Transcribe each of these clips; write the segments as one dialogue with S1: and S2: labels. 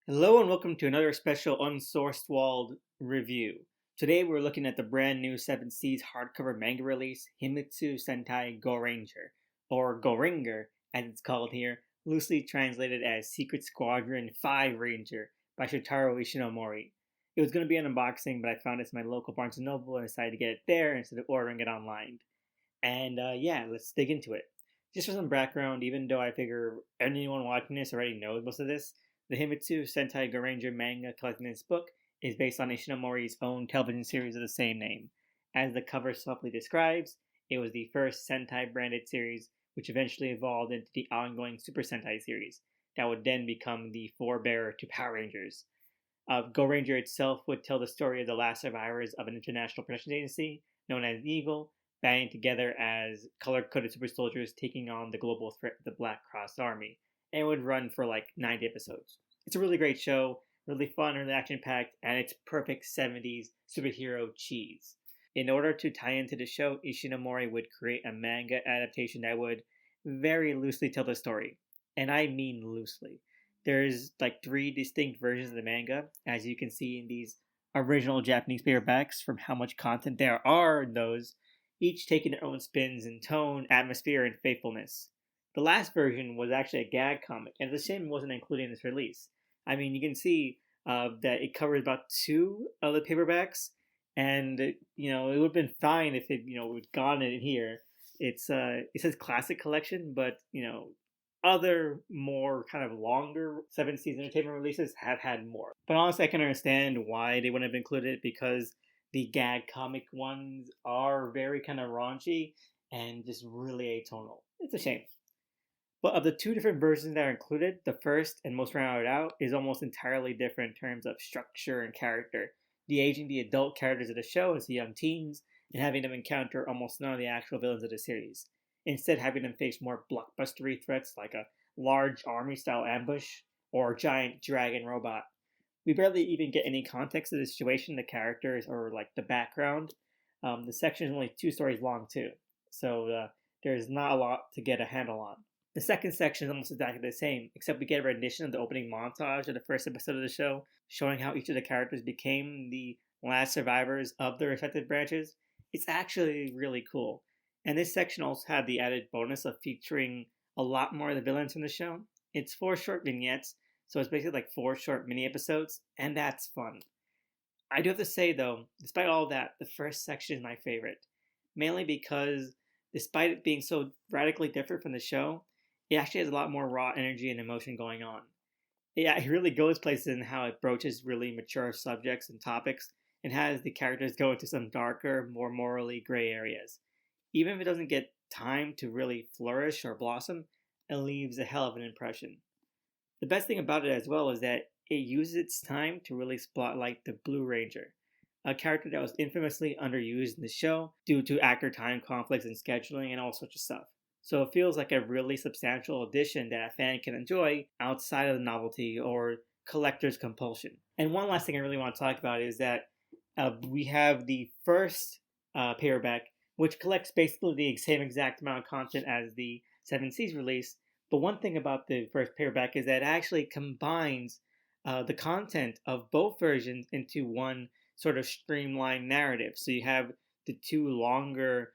S1: Hello and welcome to another special Unsourced Walled review. Today we're looking at the brand new 7 Seas hardcover manga release, Himitsu Sentai Gorenger, or Gorenger as it's called here, loosely translated as Secret Squadron 5 Ranger by Shotaro Ishinomori. It was going to be an unboxing, but I found it in my local Barnes & Noble and decided to get it there instead of ordering it online. And yeah, let's dig into it. Just for some background, even though I figure anyone watching this already knows most of this, the Himitsu Sentai Gorenger manga collected in this book is based on Ishinomori's own television series of the same name. As the cover softly describes, it was the first Sentai branded series, which eventually evolved into the ongoing Super Sentai series, that would then become the forebearer to Power Rangers. Gorenger itself would tell the story of the last survivors of an international production agency known as Eagle, banding together as color-coded super soldiers taking on the global threat of the Black Cross Army, and it would run for like 90 episodes. It's a really great show, really fun, really action-packed, and it's perfect 70s superhero cheese. In order to tie into the show, Ishinomori would create a manga adaptation that would very loosely tell the story. And I mean loosely. There's like 3 distinct versions of the manga, as you can see in these original Japanese paperbacks from how much content there are in those, each taking their own spins in tone, atmosphere, and faithfulness. The last version was actually a gag comic, and it's a shame it wasn't included in this release. I mean, you can see that it covers about 2 of the paperbacks, and it would have been fine if it would gone in here. It says classic collection, but other more kind of longer 7 season entertainment releases have had more. But honestly, I can understand why they wouldn't have included it because the gag comic ones are very kind of raunchy and just really atonal. It's a shame. But of the 2 different versions that are included, the first and most rounded out is almost entirely different in terms of structure and character, de-aging the adult characters of the show as the young teens and having them encounter almost none of the actual villains of the series. Instead, having them face more blockbustery threats like a large army-style ambush or a giant dragon robot. We barely even get any context of the situation, the characters, or like the background. The section is only 2 stories long too, so there's not a lot to get a handle on. The second section is almost exactly the same, except we get a rendition of the opening montage of the first episode of the show, showing how each of the characters became the last survivors of their respective branches. It's actually really cool. And this section also had the added bonus of featuring a lot more of the villains from the show. It's 4 short vignettes, so it's basically like 4 short mini episodes, and that's fun. I do have to say though, despite all that, the first section is my favorite. Mainly because, despite it being so radically different from the show, it actually has a lot more raw energy and emotion going on. Yeah, it really goes places in how it broaches really mature subjects and topics and has the characters go into some darker, more morally gray areas. Even if it doesn't get time to really flourish or blossom, it leaves a hell of an impression. The best thing about it as well is that it uses its time to really spotlight the Blue Ranger, a character that was infamously underused in the show due to actor time conflicts and scheduling and all sorts of stuff. So it feels like a really substantial addition that a fan can enjoy outside of the novelty or collector's compulsion. And one last thing I really want to talk about is that we have the first paperback, which collects basically the same exact amount of content as the 7 Seas release. But one thing about the first paperback is that it actually combines the content of both versions into one sort of streamlined narrative. So you have the 2 longer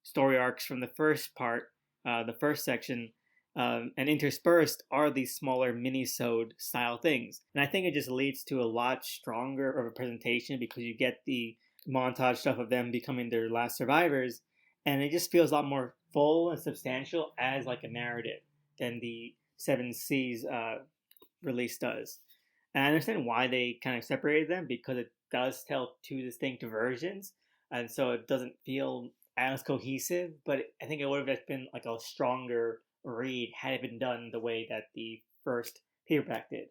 S1: story arcs from the first part, the first section, and interspersed are these smaller mini-sode style things. And I think it just leads to a lot stronger of a presentation because you get the montage stuff of them becoming their last survivors, and it just feels a lot more full and substantial as like a narrative than the 7 Seas release does. And I understand why they kind of separated them because it does tell 2 distinct versions, and so it doesn't feel as cohesive, but I think it would have been like a stronger read had it been done the way that the first paperback did.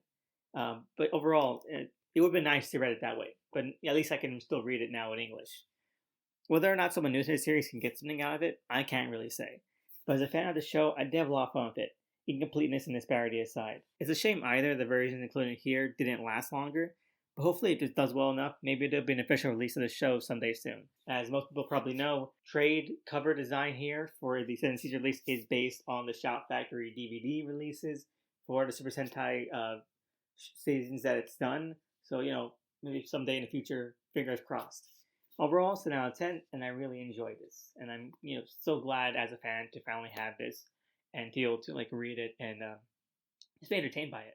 S1: But overall, it would have been nice to read it that way. But at least I can still read it now in English. Whether or not someone new to the series can get something out of it, I can't really say. But as a fan of the show, I did have a lot of fun with it, incompleteness and disparity aside. It's a shame either the versions included here didn't last longer, but hopefully it just does well enough. Maybe there'll be an official release of the show someday soon. As most people probably know, trade cover design here for the 7 Seas release is based on the Shout Factory DVD releases for the Super Sentai seasons that it's done. So maybe someday in the future, fingers crossed. Overall, it's an out of 10, and I really enjoyed this, and I'm so glad as a fan to finally have this and be able to like read it and just be entertained by it.